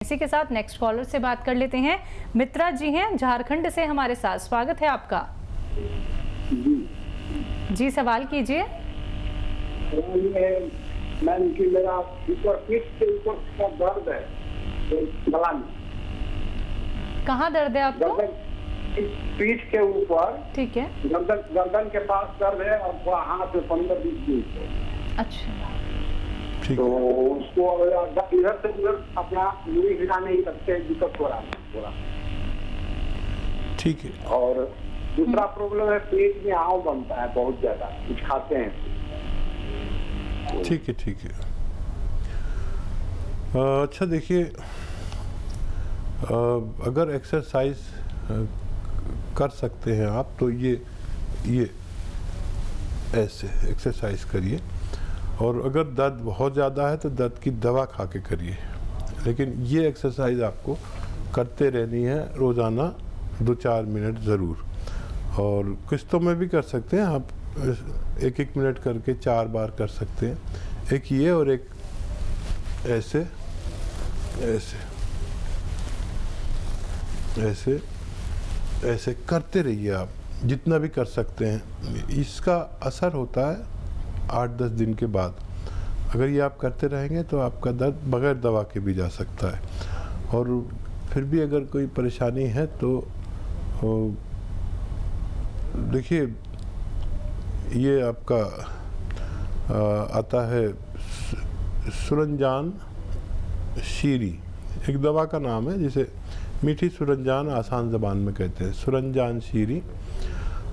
इसी के साथ नेक्स्ट कॉलर से बात कर लेते हैं। मित्रा जी हैं झारखंड से हमारे साथ, स्वागत है आपका। जी सवाल कीजिए। मैम कि मेरा ऊपर पीठ के ऊपर दर्द है, गला में। कहाँ दर्द है आपको? पीठ के ऊपर, ठीक है। गर्दन के पास दर्द है और थोड़ा हाथ में 15-20 दिन। अच्छा, तो उसको इधर से उधर अपना मुड़ी हिला नहीं सकते, दिक्कत हो रहा है थोड़ा। ठीक है। और दूसरा प्रॉब्लम है, पेट में आव बनता है बहुत ज्यादा, कुछ खाते हैं। ठीक है, ठीक है। अच्छा देखिए, अगर एक्सरसाइज कर सकते हैं आप तो ये ऐसे एक्सरसाइज करिए, और अगर दर्द बहुत ज़्यादा है तो दर्द की दवा खा के करिए, लेकिन ये एक्सरसाइज आपको करते रहनी है रोज़ाना 2-4 मिनट ज़रूर। और किस्तों में भी कर सकते हैं आप, 1-1 मिनट करके 4 बार कर सकते हैं, एक ये और एक ऐसे ऐसे ऐसे ऐसे करते रहिए आप, जितना भी कर सकते हैं। इसका असर होता है 8-10 दिन के बाद। अगर ये आप करते रहेंगे तो आपका दर्द बगैर दवा के भी जा सकता है। और फिर भी अगर कोई परेशानी है तो देखिए, ये आपका आता है सुरंजान शीरी, एक दवा का नाम है जिसे मीठी सुरंजान आसान ज़बान में कहते हैं। सुरंजान शीरी,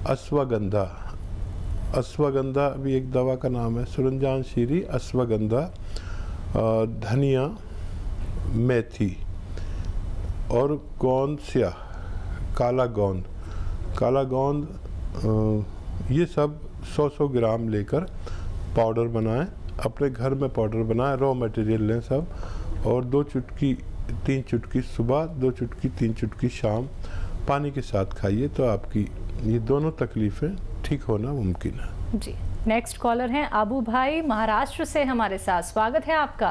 अश्वगंधा, अश्वगंधा भी एक दवा का नाम है। सुरंजान शीरी, अश्वगंधा, धनिया, मेथी और गोंदसिया, काला गोंद, काला गोंद, ये सब 100-100 ग्राम लेकर पाउडर बनाएं, अपने घर में पाउडर बनाएं, रॉ मटेरियल लें सब, और 2 चुटकी 3 चुटकी सुबह, 2 चुटकी 3 चुटकी शाम पानी के साथ खाइए, तो आपकी ये दोनों तकलीफ़ें ठीक होना मुमकिन है। जी नेक्स्ट कॉलर हैं आबू भाई महाराष्ट्र से हमारे साथ, स्वागत है आपका।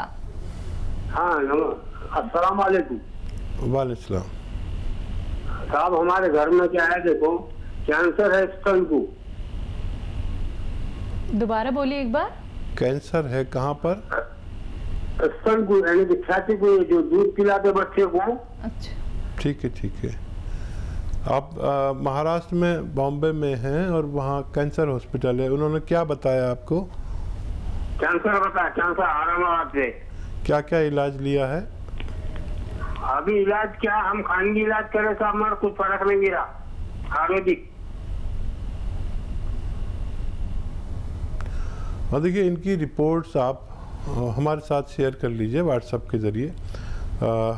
हाँ, अस्सलाम वालेकुम। वालेकुम। साहब हमारे घर में क्या है, देखो कैंसर है स्तन को। दोबारा बोलिए एक बार। कैंसर है कहाँ पर? स्तन को, यानी कि छाती को, जो दूध पिलाते बच्चे को। अच्छा, ठीक है, ठीक है। आप महाराष्ट्र में बॉम्बे में हैं और वहाँ कैंसर हॉस्पिटल है, उन्होंने क्या बताया आपको? कैंसर बताया, कैंसर औरंगाबाद से। क्या क्या इलाज लिया है? अभी इलाज क्या, हम खानगी इलाज करे साहब, हमारा कुछ फर्क नहीं गिरा। आयुर्वेदिक। और देखिए, इनकी रिपोर्ट्स आप हमारे साथ शेयर कर लीजिए व्हाट्सएप के ज़रिए।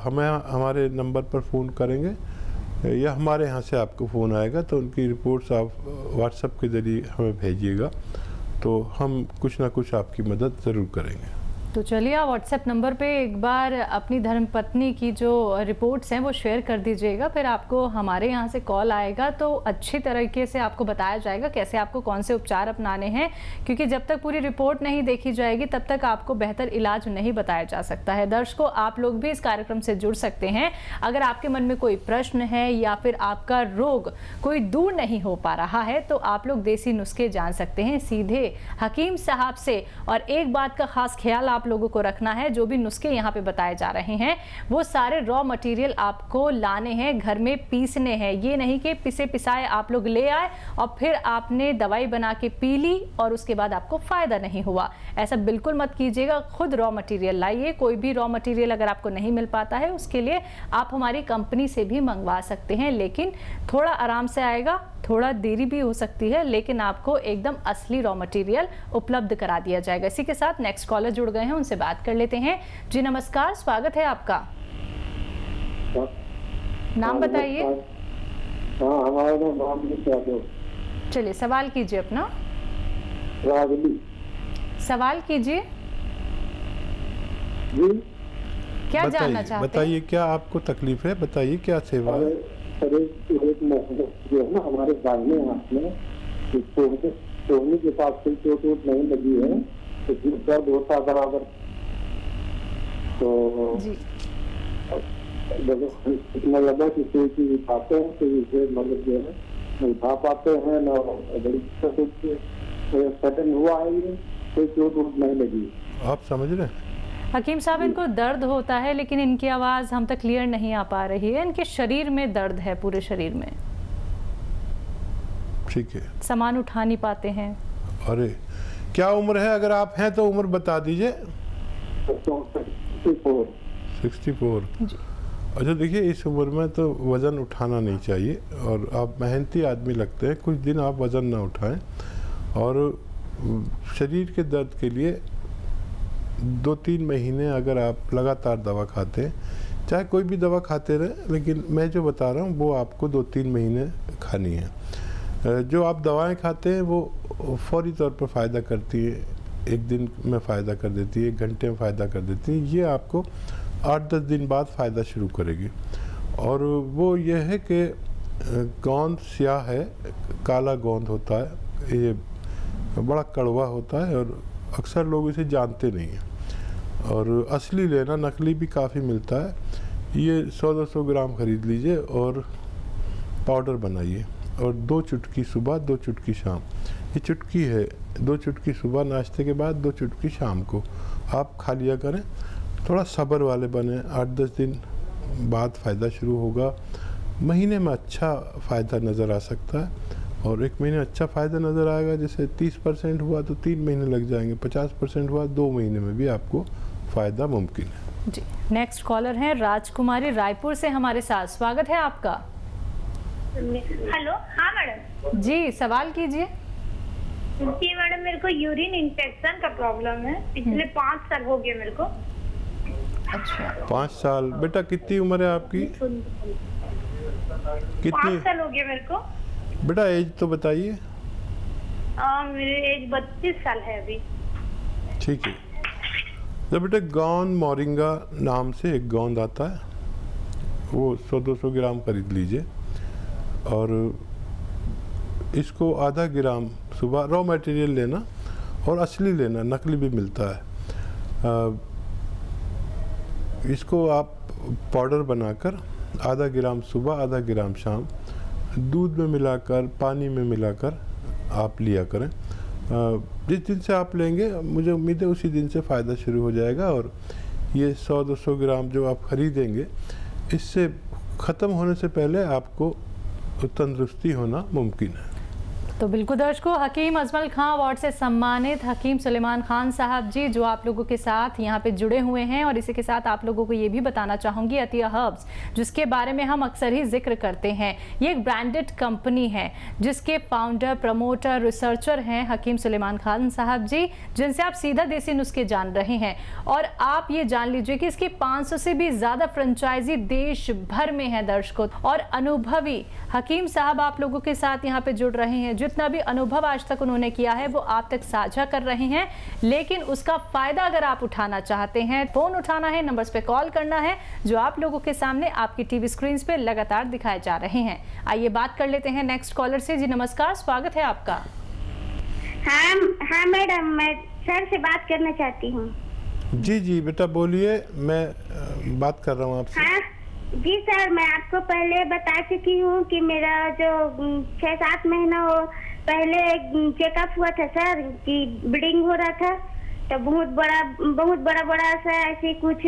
हमें हमारे नंबर पर फ़ोन करेंगे या हमारे यहाँ से आपको फ़ोन आएगा, तो उनकी रिपोर्ट्स आप व्हाट्सएप के ज़रिए हमें भेजिएगा, तो हम कुछ ना कुछ आपकी मदद ज़रूर करेंगे। तो चलिए आप व्हाट्सएप नंबर पे एक बार अपनी धर्मपत्नी की जो रिपोर्ट्स हैं वो शेयर कर दीजिएगा, फिर आपको हमारे यहाँ से कॉल आएगा तो अच्छी तरीके से आपको बताया जाएगा कैसे आपको कौन से उपचार अपनाने हैं, क्योंकि जब तक पूरी रिपोर्ट नहीं देखी जाएगी तब तक आपको बेहतर इलाज नहीं बताया जा सकता है। दर्शकों, आप लोग भी इस कार्यक्रम से जुड़ सकते हैं। अगर आपके मन में कोई प्रश्न है या फिर आपका रोग कोई दूर नहीं हो पा रहा है तो आप लोग देसी नुस्खे जान सकते हैं सीधे हकीम साहब से। और एक बात का खास ख्याल आप लोगों को रखना है, जो भी नुस्खे यहाँ पे बताए जा रहे हैं वो सारे रॉ मटेरियल आपको लाने हैं, घर में पीसने हैं। ये नहीं कि पिसे पिसाए आप लोग ले आए और फिर आपने दवाई बना के पी ली और उसके बाद आपको फायदा नहीं हुआ। ऐसा बिल्कुल मत कीजिएगा, खुद रॉ मटेरियल लाइए। कोई भी रॉ मटेरियल अगर आपको नहीं मिल पाता है उसके लिए आप हमारी कंपनी से भी मंगवा सकते हैं, लेकिन थोड़ा आराम से आएगा, थोड़ा देरी भी हो सकती है, लेकिन आपको एकदम असली रॉ मटेरियल उपलब्ध करा दिया जाएगा। इसी के साथ नेक्स्ट कॉलर जुड़ गए हैं, उनसे बात कर लेते हैं। जी नमस्कार, स्वागत है आपका। नाम बताइए। हाँ, हमारा नाम चलिए सवाल कीजिए अपना। रागली। सवाल कीजिए। जी क्या जानना चाहते हैं? बताइए क्या आपको तकलीफ है, बताइए क्या सेवा है। जो है ना हमारे दाहिने हाथ में सोने के पास कोई चोट नहीं लगी है, तो दर्द होता बराबर। तो जी इतना लगा कि कोई चीज उठाते हैं तो इसे मतलब जो है न उठा पाते हैं न बड़ी दिक्कत होती है। सडन हुआ है ये, कोई चोट नहीं लगी। आप समझ रहे हैं? हकीम साहब, इनको दर्द होता है लेकिन इनकी आवाज़ हम तक क्लियर नहीं आ पा रही है। इनके शरीर में दर्द है, पूरे शरीर में। ठीक है। सामान उठा नहीं पाते हैं। अरे क्या उम्र है? अगर आप हैं तो उम्र बता दीजिए। 64। अच्छा देखिए, इस उम्र में तो वज़न उठाना नहीं चाहिए और आप मेहनती आदमी लगते हैं। कुछ दिन आप वज़न ना उठाएं और शरीर के दर्द के लिए 2-3 महीने अगर आप लगातार दवा खाते हैं, चाहे कोई भी दवा खाते रहें, लेकिन मैं जो बता रहा हूँ वो आपको 2-3 महीने खानी है। जो आप दवाएं खाते हैं वो फौरी तौर पर फ़ायदा करती है, 1 दिन में फ़ायदा कर देती है, 1 घंटे में फ़ायदा कर देती है। ये आपको 8-10 दिन बाद फ़ायदा शुरू करेगी। और वो ये है कि गोंद स्याह है, काला गोंद होता है, ये बड़ा कड़वा होता है और अक्सर लोग इसे जानते नहीं हैं। और असली लेना, नकली भी काफ़ी मिलता है। ये 100-200 ग्राम ख़रीद लीजिए और पाउडर बनाइए और 2 चुटकी सुबह, 2 चुटकी शाम। ये चुटकी है, 2 चुटकी सुबह नाश्ते के बाद, 2 चुटकी शाम को आप खा लिया करें। थोड़ा सब्र वाले बने, 8-10 दिन बाद फ़ायदा शुरू होगा। महीने में अच्छा फ़ायदा नज़र आ सकता है और 1 महीने अच्छा फ़ायदा नज़र आएगा। जैसे 30% हुआ तो 3 महीने लग जाएंगे, 50% हुआ 2 महीने में भी आपको फ़ायदा मुमकिन है। जी, नेक्स्ट कॉलर हैं राजकुमारी रायपुर से हमारे साथ। स्वागत है आपका। हेलो। हाँ मैडम जी, सवाल कीजिए। जी मैडम, मेरे को यूरिन इन्फेक्शन का प्रॉब्लम है। पिछले 5 साल हो गए मेरे को। अच्छा, 5 साल। बेटा कितनी उम्र है आपकी? 5 साल हो गए मेरे को। बेटा एज तो बताइए। मेरी एज 32 साल है अभी। ठीक है। तो बेटा गोंद मोरिंगा नाम से एक गोंद आता है, वो 100-200 ग्राम खरीद लीजिए और इसको आधा ग्राम सुबह, रॉ मटेरियल लेना और असली लेना, नकली भी मिलता है। इसको आप पाउडर बनाकर आधा ग्राम सुबह, आधा ग्राम शाम दूध में मिलाकर, पानी में मिलाकर आप लिया करें। जिस दिन से आप लेंगे मुझे उम्मीद है उसी दिन से फ़ायदा शुरू हो जाएगा और ये 100-200 ग्राम जो आप ख़रीदेंगे, इससे ख़त्म होने से पहले आपको तंदुरुस्ती होना मुमकिन है। तो बिल्कुल दर्शकों, हकीम अजमल खां अवार्ड से सम्मानित हकीम सुलेमान खान साहब जी जो आप लोगों के साथ यहाँ पे जुड़े हुए हैं। और इसी के साथ आप लोगों को ये भी बताना चाहूँगी, अतिया हर्ब्स जिसके बारे में हम अक्सर ही जिक्र करते हैं, ये एक ब्रांडेड कंपनी है जिसके फाउंडर, प्रमोटर, रिसर्चर हैं हकीम सुलेमान खान साहब जी, जिनसे आप सीधा देसी नुस्खे जान रहे हैं। और आप ये जान लीजिए कि इसकी 500 से भी ज़्यादा फ्रेंचाइजी देश भर में है दर्शकों। और अनुभवी हकीम साहब आप लोगों के साथ यहाँ पे जुड़ रहे हैं। जितना भी अनुभव आज तक उन्होंने किया है वो आप तक साझा कर रहे हैं, लेकिन उसका फायदा अगर आप उठाना चाहते हैं, फोन उठाना है, नंबर्स पे कॉल करना है जो आप लोगों के सामने आपकी टीवी स्क्रीन पे लगातार दिखाए जा रहे हैं। आइए बात कर लेते हैं नेक्स्ट कॉलर से। जी नमस्कार, स्वागत है आपका। हाँ मैडम, मैं सर से बात करना चाहती हूँ। जी जी बेटा बोलिए, मैं बात कर रहा हूँ आपसे। हाँ जी सर, मैं आपको पहले बता चुकी हूँ कि मेरा जो 6-7 महीना हो पहले चेकअप हुआ था सर कि ब्लीडिंग हो रहा था, तो बहुत बड़ा सा ऐसे कुछ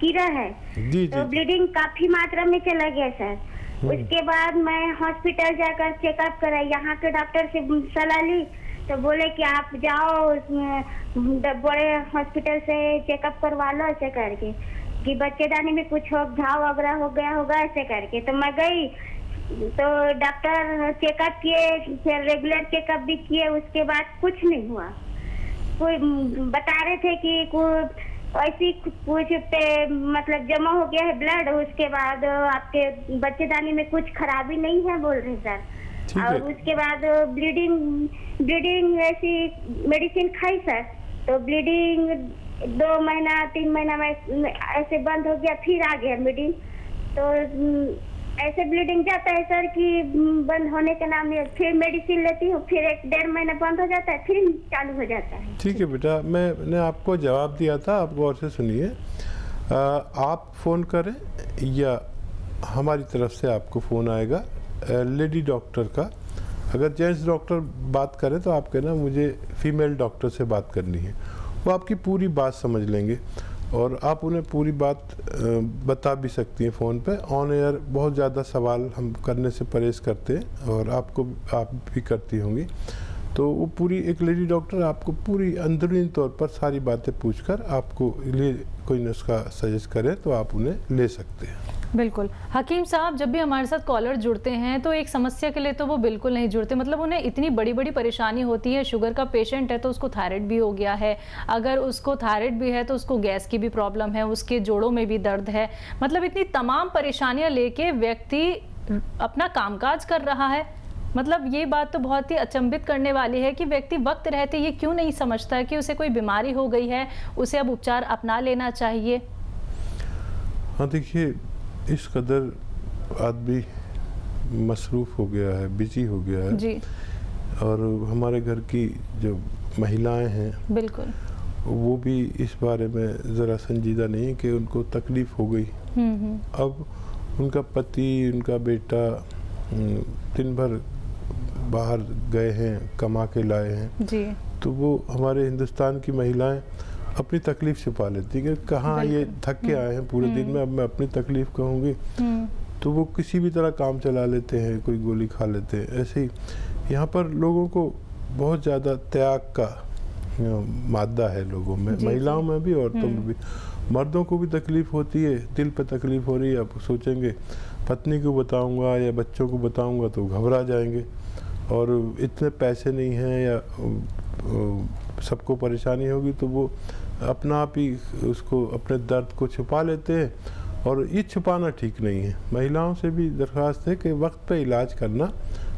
गिरा है। जी तो ब्लीडिंग काफी मात्रा में चला गया सर। उसके बाद मैं हॉस्पिटल जाकर चेकअप करा, यहाँ के डॉक्टर से सलाह ली तो बोले कि आप जाओ बड़े हॉस्पिटल से चेकअप करवा लो, ऐसे करके कि बच्चेदानी में कुछ घाव वगैरह हो गया होगा, ऐसे करके। तो मैं गई तो डॉक्टर चेकअप किए, फिर रेगुलर चेकअप भी किए, उसके बाद कुछ नहीं हुआ। कोई बता रहे थे कि ऐसी कुछ पे मतलब जमा हो गया है ब्लड, उसके बाद आपके बच्चेदानी में कुछ खराबी नहीं है बोल रहे सर। और उसके बाद ब्लीडिंग ऐसी मेडिसिन खाई सर, तो ब्लीडिंग 2 महीना 3 महीना में ऐसे बंद हो गया, फिर आ गया ब्लीडिंग। तो ऐसे ब्लीडिंग जाता है सर कि बंद होने के नाम में, फिर मेडिसिन लेती हूँ, फिर 1-1.5 महीना बंद हो जाता है, फिर चालू हो जाता है। ठीक है बेटा, मैंने आपको जवाब दिया था, आप गौर से सुनिए। आप फ़ोन करें या हमारी तरफ से आपको फ़ोन आएगा लेडी डॉक्टर का। अगर जेंट्स डॉक्टर बात करें तो आप कहना मुझे फीमेल डॉक्टर से बात करनी है, वो आपकी पूरी बात समझ लेंगे और आप उन्हें पूरी बात बता भी सकती हैं फ़ोन पे। ऑन एयर बहुत ज़्यादा सवाल हम करने से परहेज करते हैं और आप भी करती होंगी, तो वो पूरी एक लेडी डॉक्टर आपको पूरी अंदरूनी तौर पर सारी बातें पूछकर आपको लिए कोई नुस्खा सजेस्ट करे तो आप उन्हें ले सकते हैं। बिल्कुल। हकीम साहब, जब भी हमारे साथ कॉलर जुड़ते हैं तो एक समस्या के लिए तो वो बिल्कुल नहीं जुड़ते, मतलब उन्हें इतनी बड़ी बड़ी परेशानी होती है। शुगर का पेशेंट है तो उसको थायराइड भी हो गया है, अगर उसको थायराइड भी है तो उसको गैस की भी प्रॉब्लम है, उसके जोड़ों में भी दर्द है, मतलब इतनी तमाम परेशानियां लेके व्यक्ति अपना कामकाज कर रहा है। मतलब ये बात तो बहुत ही अचंभित करने वाली है कि व्यक्ति वक्त रहते ये क्यों नहीं समझता है कि उसे कोई बीमारी हो गई है, उसे अब उपचार अपना लेना चाहिए। हाँ देखिए, इस कदर आदमी मसरूफ़ हो गया है, बिजी हो गया है जी। और हमारे घर की जो महिलाएं हैं बिल्कुल, वो भी इस बारे में ज़रा संजीदा नहीं है कि उनको तकलीफ़ हो गई। अब उनका पति, उनका बेटा दिन भर बाहर गए हैं, कमा के लाए हैं जी, तो वो हमारे हिंदुस्तान की महिलाएं अपनी तकलीफ़ छुपा लेती है कि कहाँ ये थक के आए हैं पूरे दिन में, अब मैं अपनी तकलीफ़ कहूँगी, तो वो किसी भी तरह काम चला लेते हैं, कोई गोली खा लेते हैं। ऐसे ही यहाँ पर लोगों को बहुत ज़्यादा त्याग का मादा है लोगों में, महिलाओं में भी, औरतों में भी। मर्दों को भी तकलीफ़ होती है, दिल पे तकलीफ़ हो रही है, अब सोचेंगे पत्नी को बताऊंगा या बच्चों को बताऊंगा तो घबरा जाएंगे और इतने पैसे नहीं हैं या सबको परेशानी होगी, तो वो अपना आप ही उसको अपने दर्द को छुपा लेते हैं और ये छुपाना ठीक नहीं है। महिलाओं से भी दरख्वास्त है कि वक्त पे इलाज करना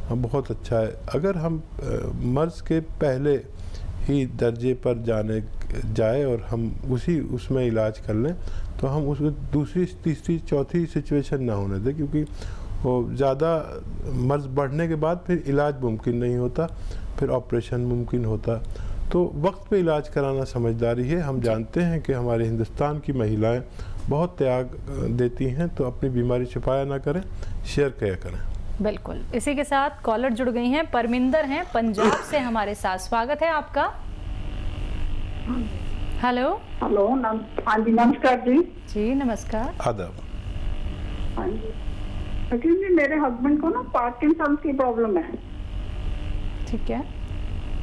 बहुत अच्छा है। अगर हम मर्ज़ के पहले ही दर्जे पर जाए और हम उसमें इलाज कर लें तो हम उसको दूसरी, तीसरी, चौथी सिचुएशन ना होने दें, क्योंकि वो ज़्यादा मर्ज़ बढ़ने के बाद फिर इलाज मुमकिन नहीं होता, फिर ऑपरेशन मुमकिन होता। तो वक्त पे इलाज कराना समझदारी है। हम जानते हैं कि हमारे हिंदुस्तान की महिलाएं बहुत त्याग देती हैं, तो अपनी बीमारी छुपाया ना करें, शेयर किया करें। बिल्कुल। इसी के साथ कॉलर जुड़ गई हैं, परमिंदर हैं पंजाब से हमारे साथ। स्वागत है आपका। हेलो। हेलो, हाँ जी, नमस्कार जी। जी नमस्कार। आदाब। हाँ जी, एक्चुअली मेरे हस्बैंड को ना पार्किंसन की प्रॉब्लम है। ठीक है।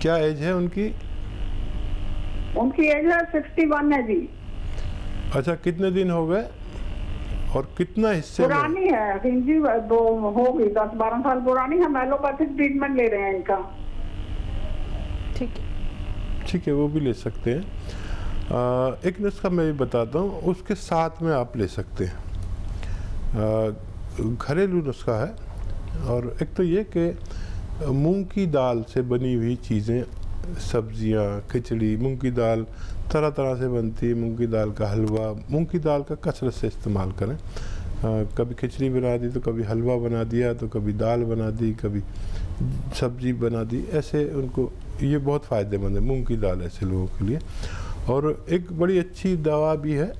क्या एज है उनकी? उनकी एज है 61 है जी। अच्छा, कितने दिन हो गए और कितना हिस्से पुरानी है जी, हो गई 10-12 साल पुरानी। हम एलोपैथिक ट्रीटमेंट ले रहे हैं इनका। ठीक है, वो भी ले सकते हैं। एक नुस्खा मैं भी बताता हूँ, उसके साथ में आप ले सकते हैं। घरेलू नुस्खा है, और एक तो ये कि मूंग की दाल से बनी हुई चीज़ें, सब्जियां, खिचड़ी, मूंग की दाल तरह तरह से बनती है, मूंग की दाल का हलवा, मूंग की दाल का कसरत से इस्तेमाल करें। कभी खिचड़ी बना दी तो कभी हलवा बना दिया, तो कभी दाल बना दी, कभी सब्जी बना दी, ऐसे उनको ये बहुत फ़ायदेमंद है मूंग की दाल ऐसे लोगों के लिए। और एक बड़ी अच्छी दवा भी है,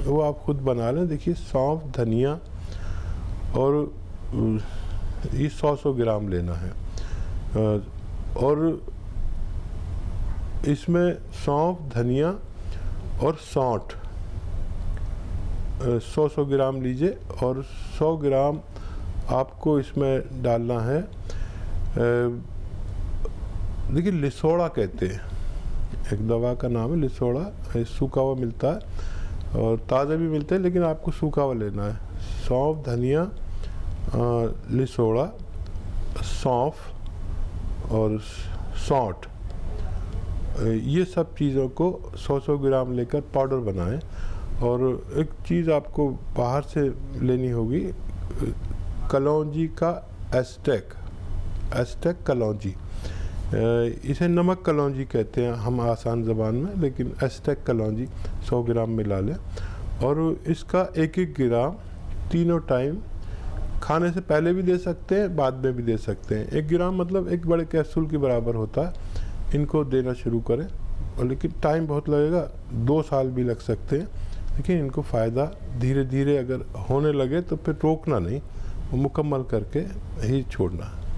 वो आप खुद बना लें। देखिए, सौंफ, धनिया और ये 100 ग्राम लेना है, और इसमें सौंफ, धनिया और सौंठ 100 ग्राम लीजिए, और 100 ग्राम आपको इसमें डालना है। देखिए, लिसोड़ा कहते हैं, एक दवा का नाम है लिसोड़ा, सूखा हुआ मिलता है और ताज़ा भी मिलता है, लेकिन आपको सूखा हुआ लेना है। सौंफ, धनिया, लिसोड़ा, सौंफ और सौंठ, ये सब चीज़ों को 100 ग्राम लेकर पाउडर बनाएं। और एक चीज़ आपको बाहर से लेनी होगी, कलौंजी का एस्टेक कलौंजी, इसे नमक कलौंजी कहते हैं हम आसान ज़बान में, लेकिन एस्टेक कलौंजी 100 ग्राम मिला लें। और इसका 1-1 ग्राम तीनों टाइम, खाने से पहले भी दे सकते हैं, बाद में भी दे सकते हैं। 1 ग्राम मतलब एक बड़े कैप्सूल के बराबर होता है। इनको देना शुरू करें, और लेकिन टाइम बहुत लगेगा, 2 साल भी लग सकते हैं, लेकिन इनको फ़ायदा धीरे धीरे अगर होने लगे तो फिर रोकना नहीं, वो मुकम्मल करके ही छोड़ना।